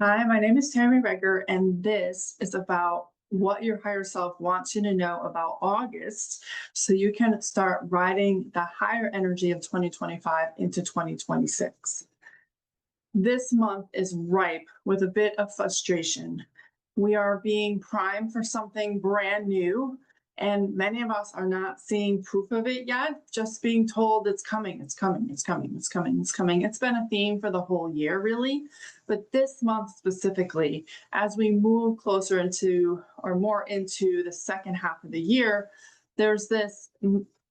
Hi, my name is Tammy Reger, and this is about what your higher self wants you to know about August so you can start riding the higher energy of 2025 into 2026. This month is ripe with a bit of frustration. We are being primed for something brand new, and many of us are not seeing proof of it yet, just being told it's coming, it's coming, it's coming, it's coming, it's coming. It's been a theme for the whole year, really. But this month specifically, as we move closer into or more into the second half of the year, there's this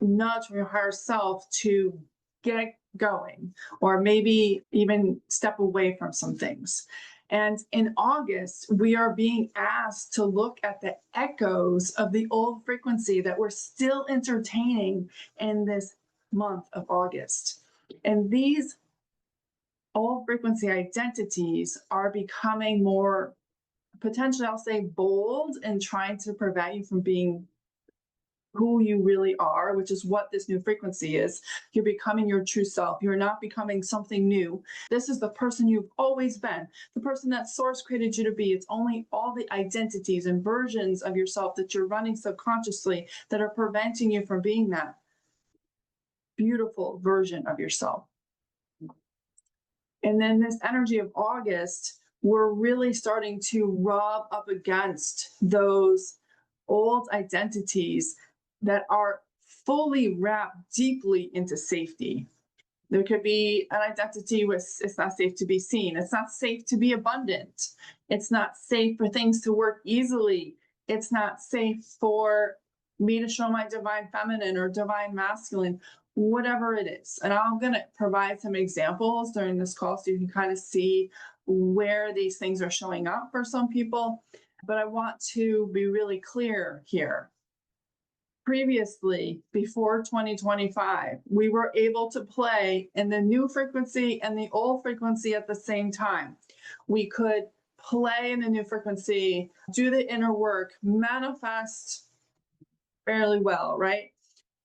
nudge from your higher self to get going or maybe even step away from some things. And in August, we are being asked to look at the echoes of the old frequency that we're still entertaining in this month of August. And these old frequency identities are becoming more potentially, I'll say, bold and trying to prevent you from being who you really are, which is what this new frequency is. You're becoming your true self. You're not becoming something new. This is the person you've always been, the person that Source created you to be. It's only all the identities and versions of yourself that you're running subconsciously that are preventing you from being that beautiful version of yourself. And then this energy of August, we're really starting to rub up against those old identities that are fully wrapped deeply into safety. There could be an identity with it's not safe to be seen. It's not safe to be abundant. It's not safe for things to work easily. It's not safe for me to show my divine feminine or divine masculine, whatever it is. And I'm going to provide some examples during this call so you can kind of see where these things are showing up for some people. But I want to be really clear here. Previously, before 2025, we were able to play in the new frequency and the old frequency at the same time. We could play in the new frequency, do the inner work, manifest fairly well, right?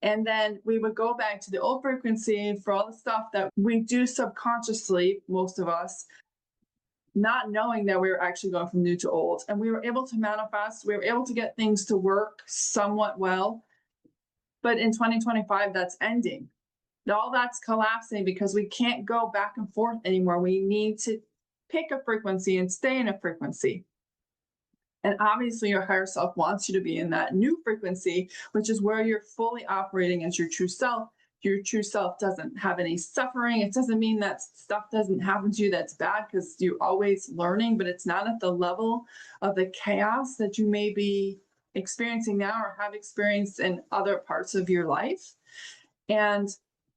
And then we would go back to the old frequency for all the stuff that we do subconsciously, most of us, not knowing that we were actually going from new to old. And we were able to manifest, we were able to get things to work somewhat well. But in 2025, that's ending. All that's collapsing because we can't go back and forth anymore. We need to pick a frequency and stay in a frequency. And obviously, your higher self wants you to be in that new frequency, which is where you're fully operating as your true self. Your true self doesn't have any suffering. It doesn't mean that stuff doesn't happen to you that's bad because you're always learning, but it's not at the level of the chaos that you may be experiencing now or have experienced in other parts of your life. And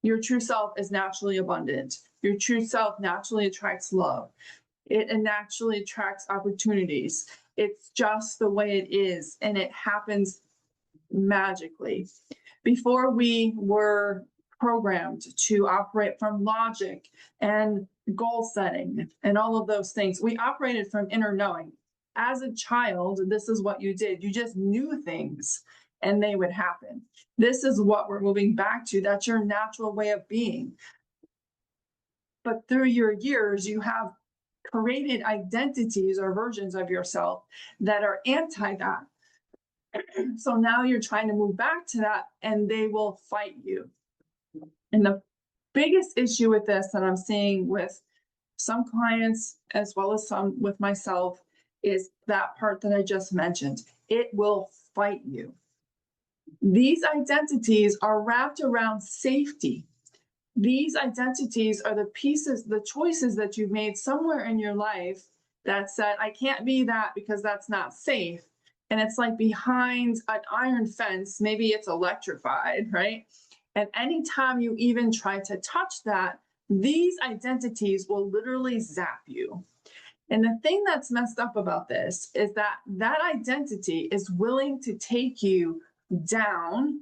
your true self is naturally abundant. Your true self naturally attracts love. It naturally attracts opportunities. It's just the way it is, and it happens magically. Before we were programmed to operate from logic and goal setting and all of those things, we operated from inner knowing. As a child, this is what you did. You just knew things and they would happen. This is what we're moving back to. That's your natural way of being. But through your years, you have created identities or versions of yourself that are anti that. So now you're trying to move back to that and they will fight you. And the biggest issue with this that I'm seeing with some clients as well as some with myself is that part that I just mentioned. It will fight you. These identities are wrapped around safety. These identities are the pieces, the choices that you've made somewhere in your life that said, I can't be that because that's not safe. And it's like behind an iron fence, maybe it's electrified, right? And anytime you even try to touch that, these identities will literally zap you. And the thing that's messed up about this is that that identity is willing to take you down,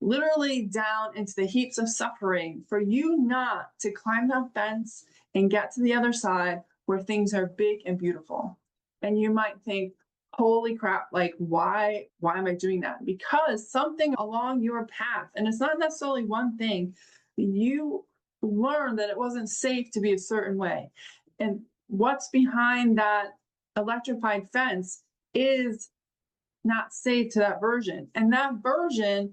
literally down into the heaps of suffering for you not to climb that fence and get to the other side where things are big and beautiful. And you might think, holy crap, like why am I doing that? Because something along your path, and it's not necessarily one thing, you learned that it wasn't safe to be a certain way. And what's behind that electrified fence is not safe to that version. And that version's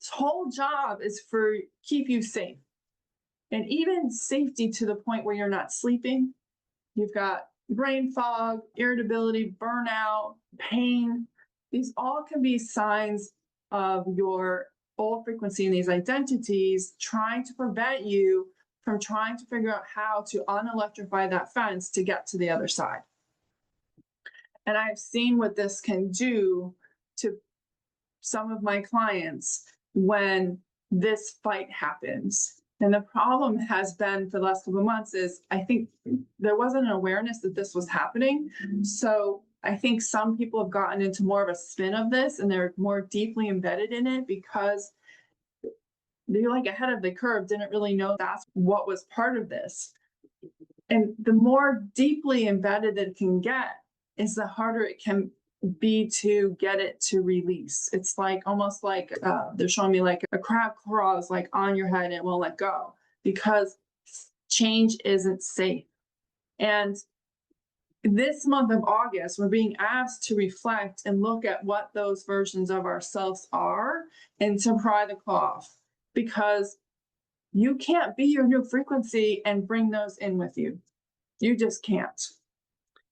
whole job is for keep you safe. And even safety to the point where you're not sleeping. You've got brain fog, irritability, burnout, pain. These all can be signs of your old frequency and these identities trying to prevent you from trying to figure out how to unelectrify that fence to get to the other side. And I've seen what this can do to some of my clients when this fight happens. And the problem has been for the last couple of months is I think there wasn't an awareness that this was happening. So I think some people have gotten into more of a spin of this and they're more deeply embedded in it because they're like ahead of the curve, didn't really know that's what was part of this. And the more deeply embedded it can get is the harder it can be to get it to release. It's like almost like they're showing me like a crab crawls like on your head and it won't let go because change isn't safe. And this month of August, we're being asked to reflect and look at what those versions of ourselves are and to pry the cloth because you can't be your new frequency and bring those in with you. You just can't.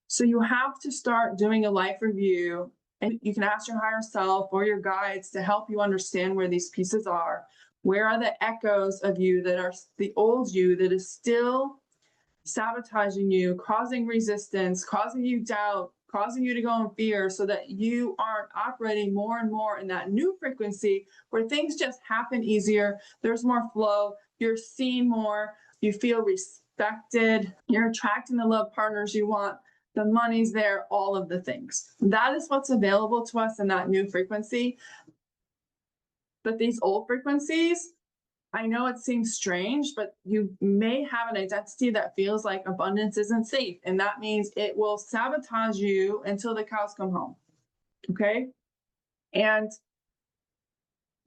So you have to start doing a life review and you can ask your higher self or your guides to help you understand where these pieces are. Where are the echoes of you that are the old you that is still sabotaging you, causing resistance, causing you doubt, causing you to go in fear so that you aren't operating more and more in that new frequency where things just happen easier. There's more flow. You're seen more. You feel respected. You're attracting the love partners you want. The money's there, all of the things. That is what's available to us in that new frequency. But these old frequencies, I know it seems strange, but you may have an identity that feels like abundance isn't safe. And that means it will sabotage you until the cows come home. Okay? And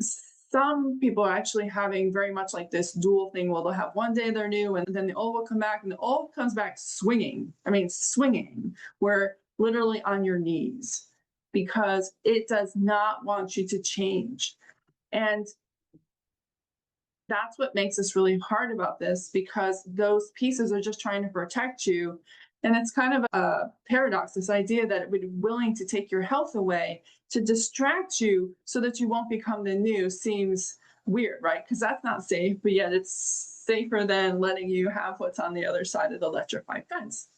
some people are actually having very much like this dual thing. Well, they'll have one day they're new and then the old will come back and the old comes back swinging. I mean, swinging, where literally on your knees because it does not want you to change. And that's what makes this really hard about this because those pieces are just trying to protect you. And it's kind of a paradox, this idea that it would be willing to take your health away to distract you so that you won't become the new seems weird, right? Because that's not safe, but yet it's safer than letting you have what's on the other side of the electrified fence.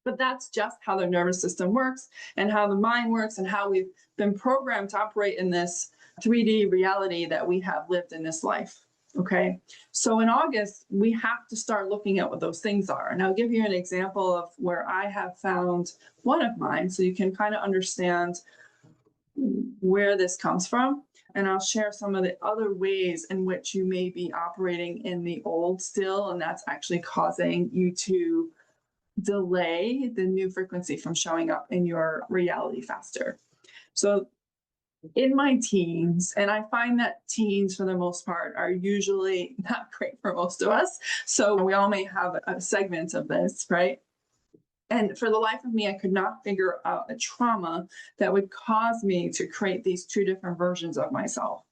But that's just how the nervous system works and how the mind works and how we've been programmed to operate in this 3D reality that we have lived in this life. Okay, so in August, we have to start looking at what those things are. And I'll give you an example of where I have found one of mine so you can kind of understand where this comes from. And I'll share some of the other ways in which you may be operating in the old still, and that's actually causing you to delay the new frequency from showing up in your reality faster. So in my teens, and I find that teens for the most part are usually not great for most of us. So we all may have a segment of this, right? And for the life of me, I could not figure out a trauma that would cause me to create these two different versions of myself,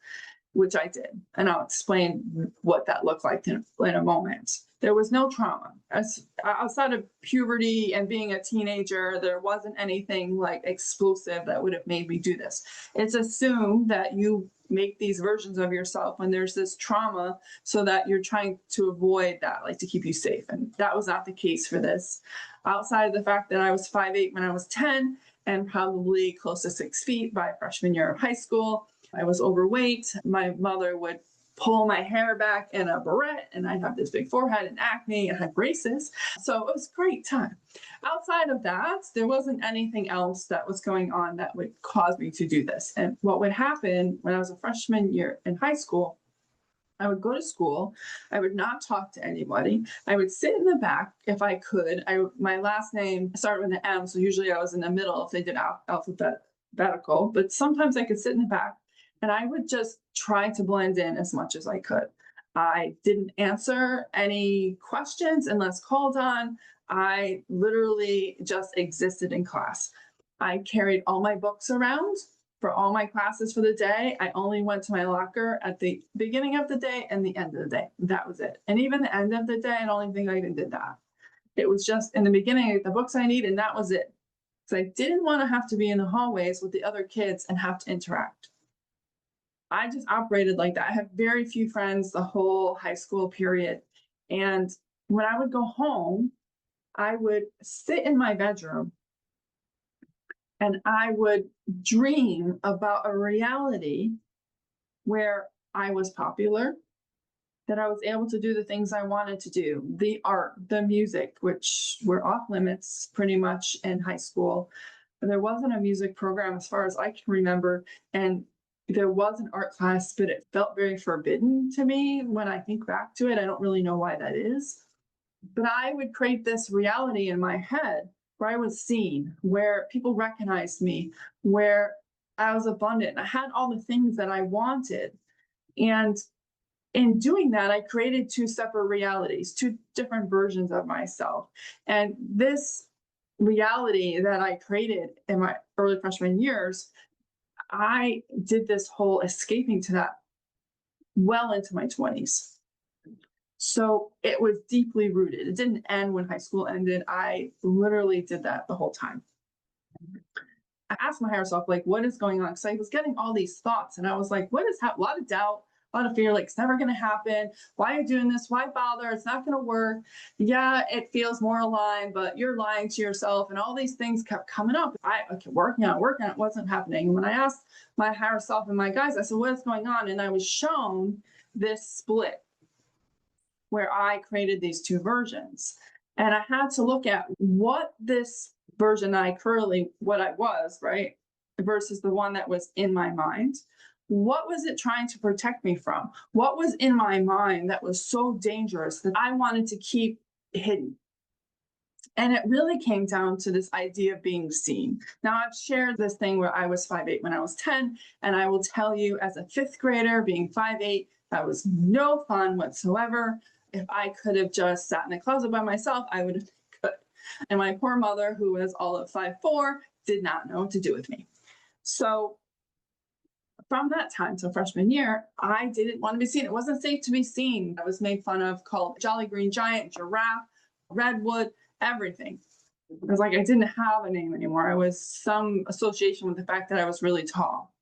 which I did. And I'll explain what that looked like in a moment. There was no trauma. Outside of puberty and being a teenager, there wasn't anything like explosive that would have made me do this. It's assumed that you make these versions of yourself when there's this trauma so that you're trying to avoid that, like to keep you safe. And that was not the case for this. Outside of the fact that I was 5'8" when I was 10 and probably close to 6 feet by freshman year of high school, I was overweight. My mother would pull my hair back in a barrette and I'd have this big forehead and acne and had braces. So it was a great time. Outside of that, there wasn't anything else that was going on that would cause me to do this. And what would happen when I was a freshman year in high school, I would go to school. I would not talk to anybody. I would sit in the back if I could. My last name started with an M, so usually I was in the middle if they did alphabetical, but sometimes I could sit in the back and I would just try to blend in as much as I could. I didn't answer any questions unless called on. I literally just existed in class. I carried all my books around for all my classes for the day. I only went to my locker at the beginning of the day and the end of the day. That was it. And even the end of the day, I don't even think I even did that. It was just in the beginning, the books I need, and that was it. So I didn't want to have to be in the hallways with the other kids and have to interact. I just operated like that. I had very few friends the whole high school period. And when I would go home, I would sit in my bedroom and I would dream about a reality where I was popular, that I was able to do the things I wanted to do, the art, the music, which were off limits pretty much in high school. There wasn't a music program as far as I can remember. And there was an art class, but it felt very forbidden to me when I think back to it. I don't really know why that is. But I would create this reality in my head where I was seen, where people recognized me, where I was abundant. I had all the things that I wanted. And in doing that, I created two separate realities, two different versions of myself. And this reality that I created in my early freshman years, I did this whole escaping to that well into my 20s. So it was deeply rooted. It didn't end when high school ended. I literally did that the whole time. I asked my higher self, like, what is going on? Because I was getting all these thoughts and I was like, what is a lot of doubt, a lot of fear, like it's never going to happen. Why are you doing this? Why bother? It's not going to work. Yeah, it feels more aligned, but you're lying to yourself. And all these things kept coming up. I kept working on it, wasn't happening. And when I asked my higher self and my guys, I said, what is going on? And I was shown this split where I created these two versions. And I had to look at what this version I currently, what I was, right, versus the one that was in my mind. What was it trying to protect me from? What was in my mind that was so dangerous that I wanted to keep hidden? And it really came down to this idea of being seen. Now, I've shared this thing where I was 5'8" when I was 10, and I will tell you, as a fifth grader, being 5'8", that was no fun whatsoever. If I could have just sat in the closet by myself, I would have could. And my poor mother, who was all of 5'4", did not know what to do with me. So from that time till freshman year, I didn't want to be seen. It wasn't safe to be seen. I was made fun of, called Jolly Green Giant, Giraffe, Redwood, everything. I was like, I didn't have a name anymore. I was some association with the fact that I was really tall.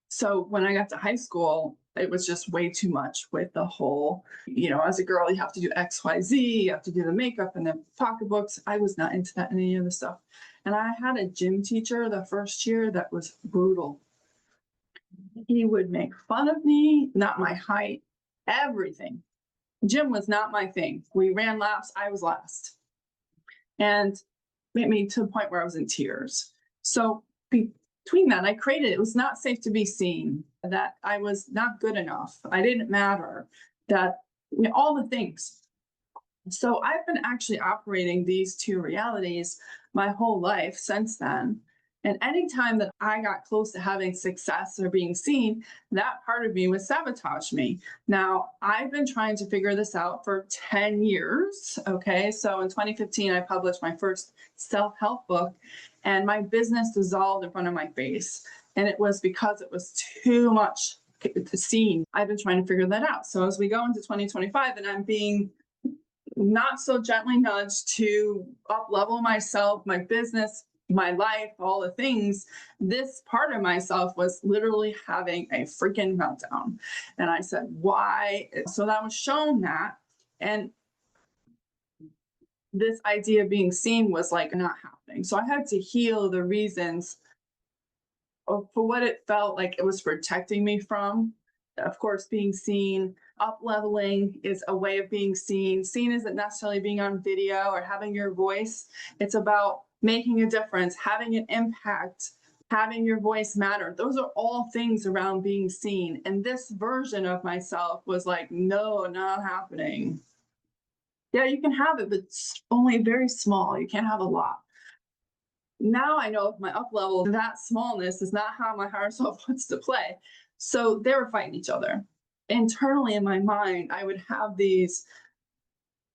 So when I got to high school, it was just way too much with the whole, as a girl, you have to do X, Y, Z, you have to do the makeup and the pocketbooks. I was not into that, any of the stuff. And I had a gym teacher the first year that was brutal. He would make fun of me, not my height, everything. Gym was not my thing. We ran laps, I was last. And made me to the point where I was in tears. So between that, I created, it was not safe to be seen, that I was not good enough, I didn't matter, that all the things. So I've been actually operating these two realities my whole life since then. And anytime that I got close to having success or being seen, that part of me would sabotage me. Now, I've been trying to figure this out for 10 years. Okay. So in 2015, I published my first self-help book, and my business dissolved in front of my face. And it was because it was too much to see. I've been trying to figure that out. So as we go into 2025, and I'm being not so gently nudged to up level myself, my business, my life, all the things, this part of myself was literally having a freaking meltdown. And I said, why? So that was shown that. And this idea of being seen was like not happening. So I had to heal the reasons for what it felt like it was protecting me from. Of course, being seen, up leveling is a way of being seen. Seen isn't necessarily being on video or having your voice. It's about making a difference, having an impact, having your voice matter. Those are all things around being seen. And this version of myself was like, no, not happening. Yeah, you can have it, but it's only very small. You can't have a lot. Now I know my up level, that smallness is not how my higher self wants to play. So they were fighting each other. Internally in my mind, I would have these,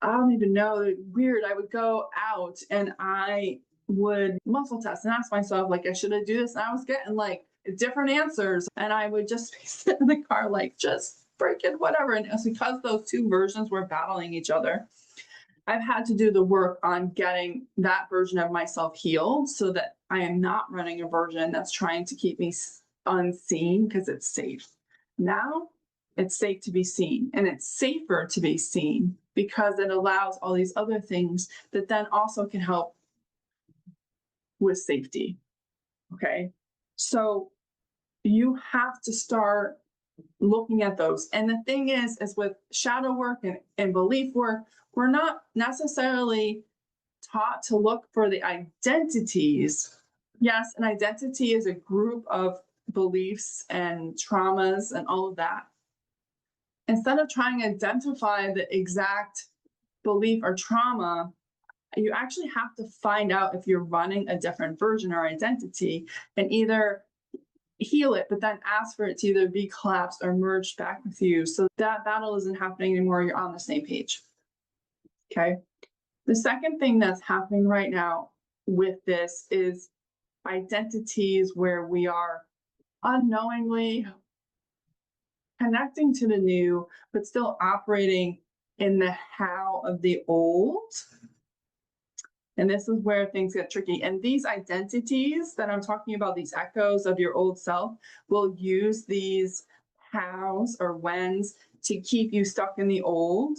I don't even know, weird. I would go out and I would muscle test and ask myself, like, should I do this? And I was getting like different answers. And I would just be sitting in the car, like, just freaking whatever. And it's because those two versions were battling each other. I've had to do the work on getting that version of myself healed so that I am not running a version that's trying to keep me unseen because it's safe. Now it's safe to be seen, and it's safer to be seen because it allows all these other things that then also can help with safety. Okay. So you have to start looking at those. And the thing is with shadow work and belief work, we're not necessarily taught to look for the identities. Yes, an identity is a group of beliefs and traumas and all of that. Instead of trying to identify the exact belief or trauma, you actually have to find out if you're running a different version or identity and either heal it, but then ask for it to either be collapsed or merged back with you. So that battle isn't happening anymore. You're on the same page. Okay. The second thing that's happening right now with this is identities where we are unknowingly connecting to the new, but still operating in the how of the old. And this is where things get tricky. And these identities that I'm talking about, these echoes of your old self, will use these hows or whens to keep you stuck in the old.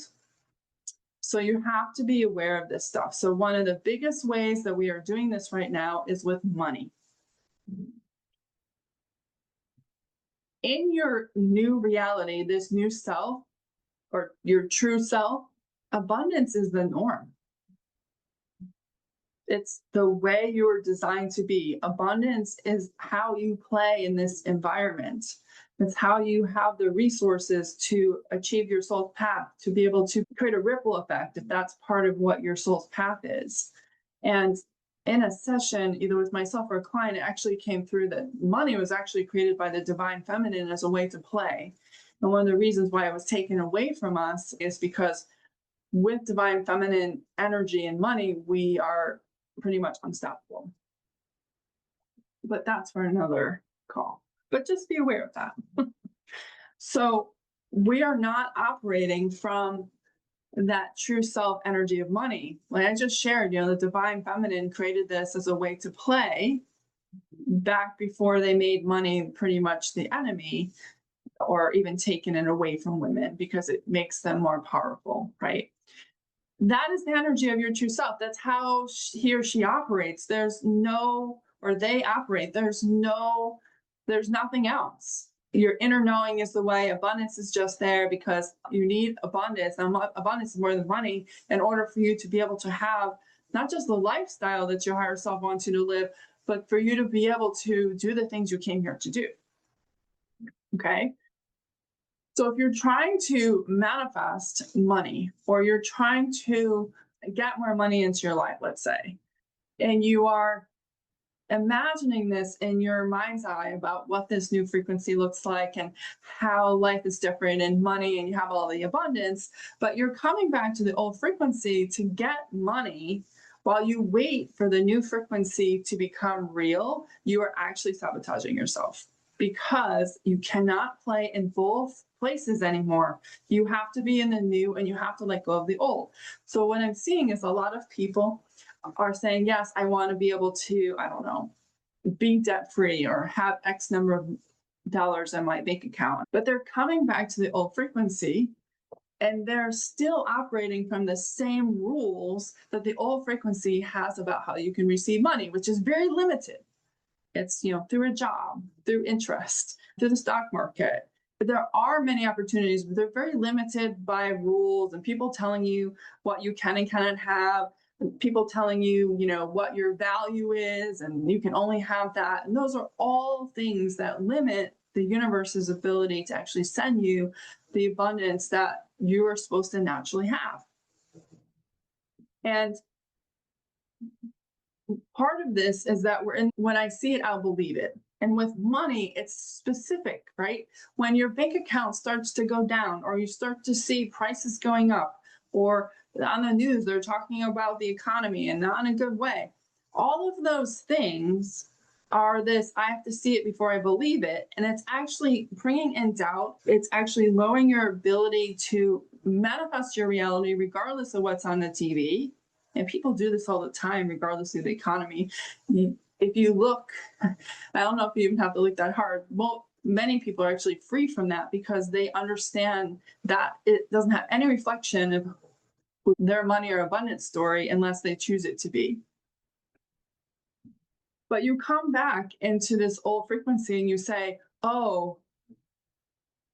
So you have to be aware of this stuff. So one of the biggest ways that we are doing this right now is with money. In your new reality, this new self or your true self, abundance is the norm. It's the way you're designed to be. Abundance is how you play in this environment. It's how you have the resources to achieve your soul's path, to be able to create a ripple effect if that's part of what your soul's path is. And in a session, either with myself or a client, it actually came through that money was actually created by the divine feminine as a way to play. And one of the reasons why it was taken away from us is because with divine feminine energy and money, we are pretty much unstoppable. But that's for another call. But just be aware of that. So we are not operating from that true self energy of money. Like I just shared, the divine feminine created this as a way to play back before they made money pretty much the enemy or even taken it away from women because it makes them more powerful, right? That is the energy of your true self. That's how he or she operates. There's nothing else. Your inner knowing is the way. Abundance is just there because you need abundance. And abundance is more than money in order for you to be able to have not just the lifestyle that your higher self wants you to live, but for you to be able to do the things you came here to do. Okay. So if you're trying to manifest money or you're trying to get more money into your life, let's say, and you are imagining this in your mind's eye about what this new frequency looks like and how life is different and money and you have all the abundance, but you're coming back to the old frequency to get money while you wait for the new frequency to become real, you are actually sabotaging yourself because you cannot play in both places anymore. You have to be in the new and you have to let go of the old. So what I'm seeing is a lot of people are saying, yes, I want to be able to, I don't know, be debt free or have X number of dollars in my bank account. But they're coming back to the old frequency and they're still operating from the same rules that the old frequency has about how you can receive money, which is very limited. It's, through a job, through interest, through the stock market. But there are many opportunities, but they're very limited by rules and people telling you what you can and cannot have. People telling you, what your value is, and you can only have that. And those are all things that limit the universe's ability to actually send you the abundance that you are supposed to naturally have. And part of this is that when I see it, I'll believe it. And with money, it's specific, right? When your bank account starts to go down, or you start to see prices going up, or on the news, they're talking about the economy and not in a good way. All of those things are this, I have to see it before I believe it. And it's actually bringing in doubt. It's actually lowering your ability to manifest your reality, regardless of what's on the TV. And people do this all the time, regardless of the economy. If you look, I don't know if you even have to look that hard. Well, many people are actually free from that because they understand that it doesn't have any reflection of their money or abundance story unless they choose it to be. But you come back into this old frequency and you say, oh,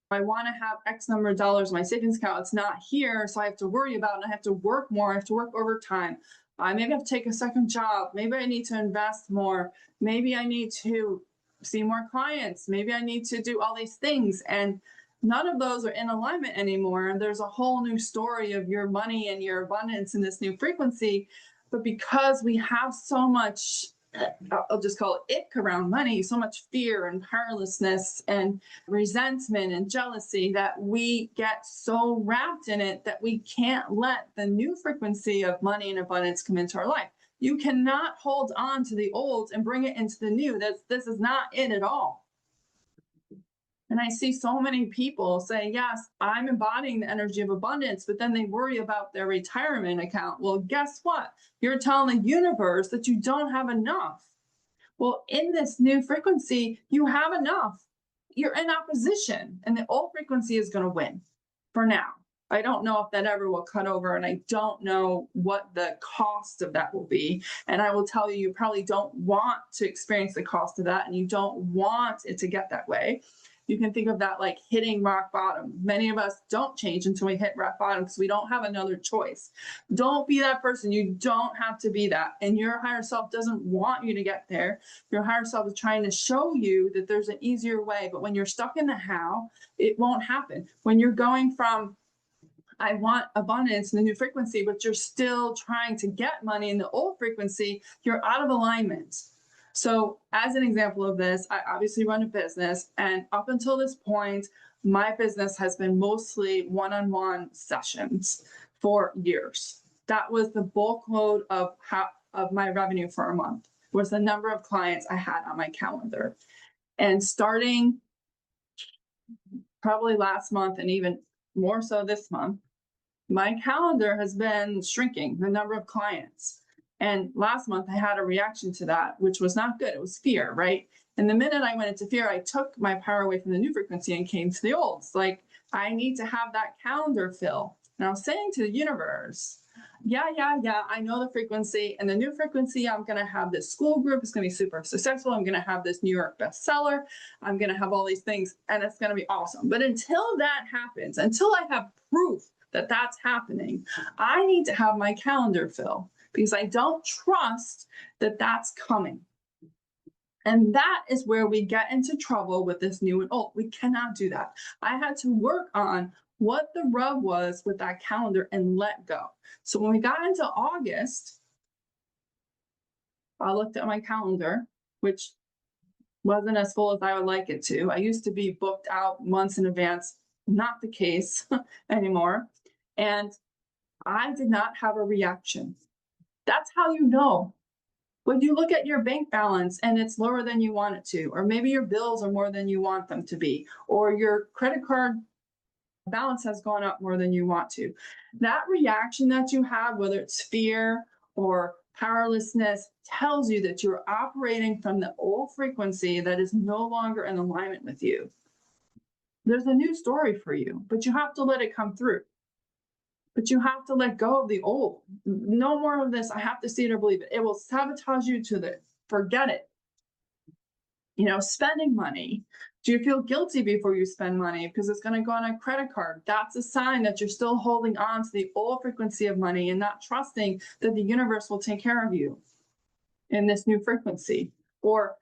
I want to have X number of dollars in my savings account. It's not here, so I have to worry about it. And I have to work more. I have to work overtime. Maybe I have to take a second job. Maybe I need to invest more. Maybe I need to see more clients. Maybe I need to do all these things. And none of those are in alignment anymore. And there's a whole new story of your money and your abundance in this new frequency. But because we have so much, I'll just call it ick around money, so much fear and powerlessness and resentment and jealousy, that we get so wrapped in it that we can't let the new frequency of money and abundance come into our life. You cannot hold on to the old and bring it into the new. This is not it at all. And I see so many people say, yes, I'm embodying the energy of abundance, but then they worry about their retirement account. Well, guess what? You're telling the universe that you don't have enough. Well, in this new frequency, you have enough. You're in opposition, and the old frequency is going to win for now. I don't know if that ever will cut over, and I don't know what the cost of that will be. And I will tell you, you probably don't want to experience the cost of that, and you don't want it to get that way. You can think of that like hitting rock bottom. Many of us don't change until we hit rock bottom because we don't have another choice. Don't be that person. You don't have to be that. And your higher self doesn't want you to get there. Your higher self is trying to show you that there's an easier way. But when you're stuck in the how, it won't happen. When you're going from I want abundance in the new frequency, but you're still trying to get money in the old frequency, you're out of alignment. So as an example of this, I obviously run a business, and up until this point, my business has been mostly one-on-one sessions for years. That was the bulk load of my revenue for a month, was the number of clients I had on my calendar. And starting probably last month and even more so this month, my calendar has been shrinking, the number of clients. And last month I had a reaction to that, which was not good. It was fear, right? And the minute I went into fear, I took my power away from the new frequency and came to the old. It's like, I need to have that calendar fill. And I was saying to the universe, yeah, I know the frequency, and the new frequency, I'm going to have this school group. It's going to be super successful. I'm going to have this New York bestseller. I'm going to have all these things, and it's going to be awesome. But until that happens, until I have proof that that's happening, I need to have my calendar fill, because I don't trust that that's coming. And that is where we get into trouble with this new and old. We cannot do that. I had to work on what the rub was with that calendar and let go. So when we got into August, I looked at my calendar, which wasn't as full as I would like it to. I used to be booked out months in advance. Not the case anymore. And I did not have a reaction. That's how you know. When you look at your bank balance and it's lower than you want it to, or maybe your bills are more than you want them to be, or your credit card balance has gone up more than you want to, that reaction that you have, whether it's fear or powerlessness, tells you that you're operating from the old frequency that is no longer in alignment with you. There's a new story for you, but you have to let it come through. But you have to let go of the old. No more of this, I have to see it or believe it. It will sabotage you to the forget it. You know, spending money. Do you feel guilty before you spend money because it's going to go on a credit card? That's a sign that you're still holding on to the old frequency of money and not trusting that the universe will take care of you in this new frequency. Or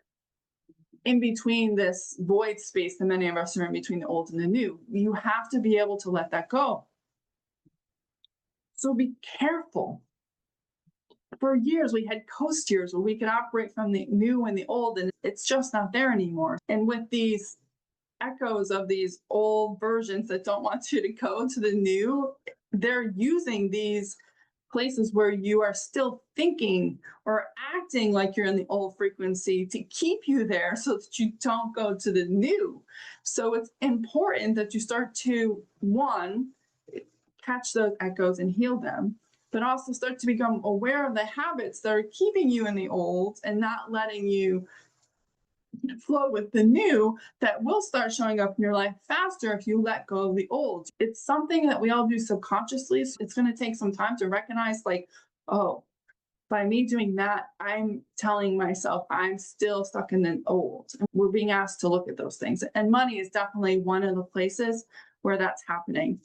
in between this void space that many of us are in between the old and the new. You have to be able to let that go. So be careful. For years, we had coast years where we could operate from the new and the old, and it's just not there anymore. And with these echoes of these old versions that don't want you to go to the new, they're using these places where you are still thinking or acting like you're in the old frequency to keep you there so that you don't go to the new. So it's important that you start to, one, catch those echoes and heal them, but also start to become aware of the habits that are keeping you in the old and not letting you flow with the new, that will start showing up in your life faster if you let go of the old. It's something that we all do subconsciously. So it's going to take some time to recognize, like, oh, by me doing that, I'm telling myself I'm still stuck in the old. We're being asked to look at those things. And money is definitely one of the places where that's happening.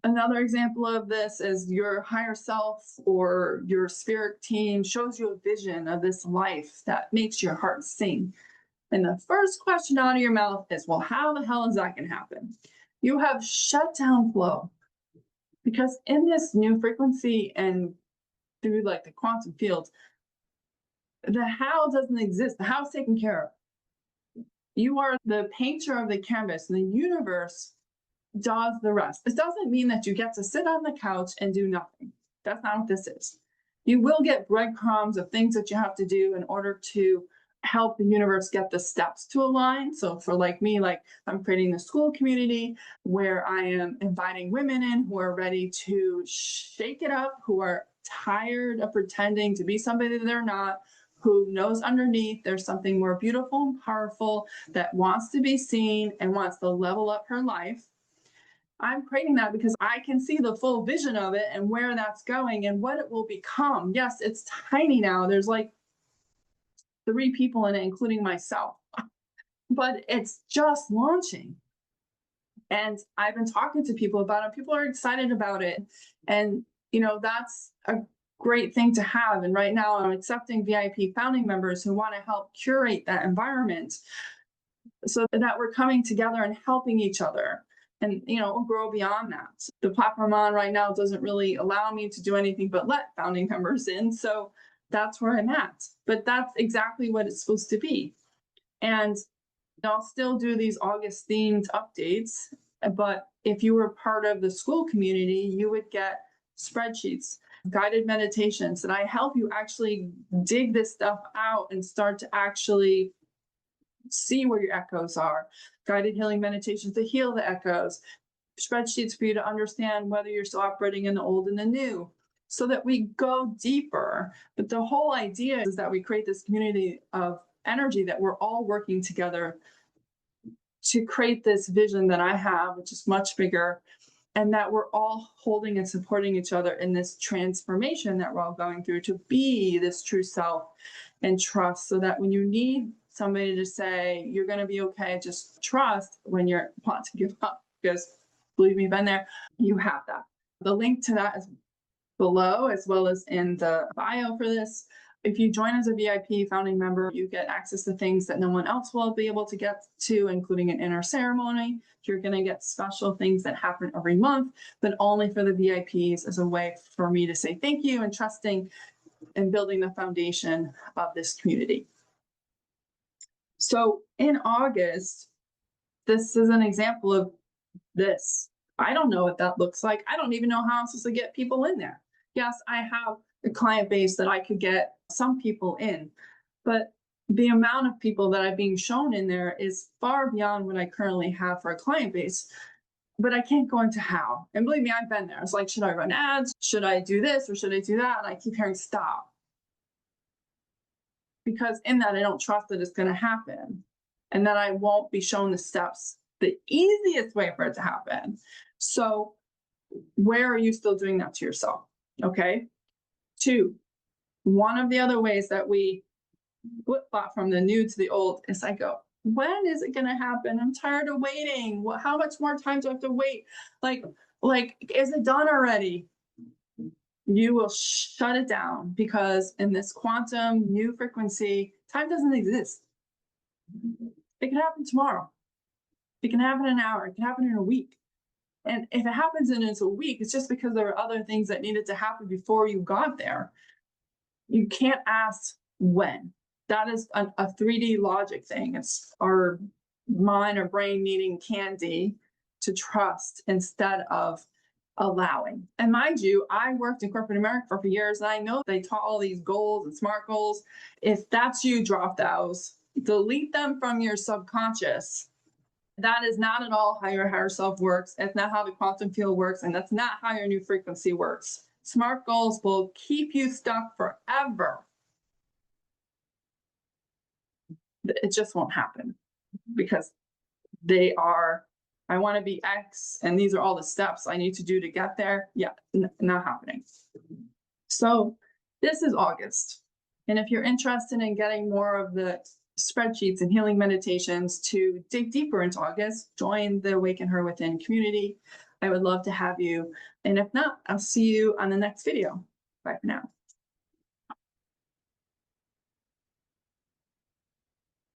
Another example of this is your higher self or your spirit team shows you a vision of this life that makes your heart sing. And the first question out of your mouth is, well, how the hell is that going to happen? You have shut down flow, because in this new frequency and through like the quantum fields, the how doesn't exist. The how's taken care of. You are the painter of the canvas, and the universe does the rest. It doesn't mean that you get to sit on the couch and do nothing. That's not what this is. You will get breadcrumbs of things that you have to do in order to help the universe get the steps to align. So for like me, like I'm creating the school community where I am inviting women in who are ready to shake it up, who are tired of pretending to be somebody that they're not, who knows underneath there's something more beautiful and powerful that wants to be seen and wants to level up her life. I'm creating that because I can see the full vision of it and where that's going and what it will become. Yes, it's tiny now. There's like 3 people in it, including myself, but it's just launching. And I've been talking to people about it. People are excited about it. And, you know, that's a great thing to have. And right now I'm accepting VIP founding members who want to help curate that environment so that we're coming together and helping each other. And, you know, grow beyond that. The platform on right now doesn't really allow me to do anything but let founding members in. So that's where I'm at. But that's exactly what it's supposed to be. And I'll still do these August themed updates. But if you were part of the school community, you would get spreadsheets, guided meditations that I help you actually dig this stuff out and start to actually see where your echoes are, guided healing meditations to heal the echoes, spreadsheets for you to understand whether you're still operating in the old and the new, so that we go deeper. But the whole idea is that we create this community of energy that we're all working together to create this vision that I have, which is much bigger, and that we're all holding and supporting each other in this transformation that we're all going through to be this true self and trust, so that when you need somebody to say you're going to be okay, just trust when you're want to give up, because believe me, been there, you have that. The link to that is below, as well as in the bio for this. If you join as a VIP founding member, you get access to things that no one else will be able to get to, including an inner ceremony. You're going to get special things that happen every month, but only for the VIPs, as a way for me to say thank you and trusting and building the foundation of this community. So in August, this is an example of this. I don't know what that looks like. I don't even know how I'm supposed to get people in there. Yes, I have a client base that I could get some people in, but the amount of people that are being shown in there is far beyond what I currently have for a client base. But I can't go into how. And believe me, I've been there. It's like, should I run ads? Should I do this or should I do that? And I keep hearing stop. Because in that, I don't trust that it's going to happen and that I won't be shown the steps, the easiest way for it to happen. So where are you still doing that to yourself? Okay. 2, one of the other ways that we flip-flop from the new to the old is I go, when is it going to happen? I'm tired of waiting. Well, how much more time do I have to wait? Like, is it done already? You will shut it down, because in this quantum new frequency, time doesn't exist. It can happen tomorrow. It can happen in an hour. It can happen in a week. And if it happens in a week, it's just because there were other things that needed to happen before you got there. You can't ask when. That is a 3D logic thing. It's our mind or brain needing candy to trust instead of allowing. And mind you, I worked in corporate America for years, and I know they taught all these goals and SMART goals. If that's you, drop those, delete them from your subconscious. That is not at all how your higher self works. It's not how the quantum field works, and that's not how your new frequency works. SMART goals will keep you stuck forever. It just won't happen because they are, I want to be X, and these are all the steps I need to do to get there. Yeah, not happening. So this is August. And if you're interested in getting more of the spreadsheets and healing meditations to dig deeper into August, join the Awaken Her Within community. I would love to have you. And if not, I'll see you on the next video. Bye for now.